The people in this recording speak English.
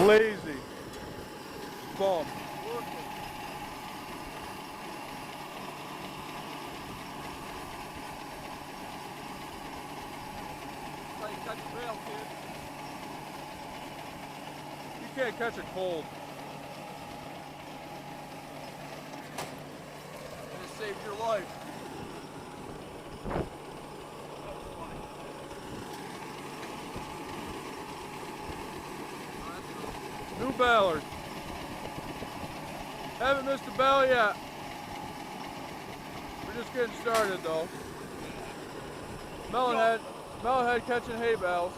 Lazy. Bum. That's how you catch a rail, kid. You can't catch a cold. And it saved your life. New Ballard. Haven't missed a bell yet. We're just getting started though. Melonhead catching hay bales.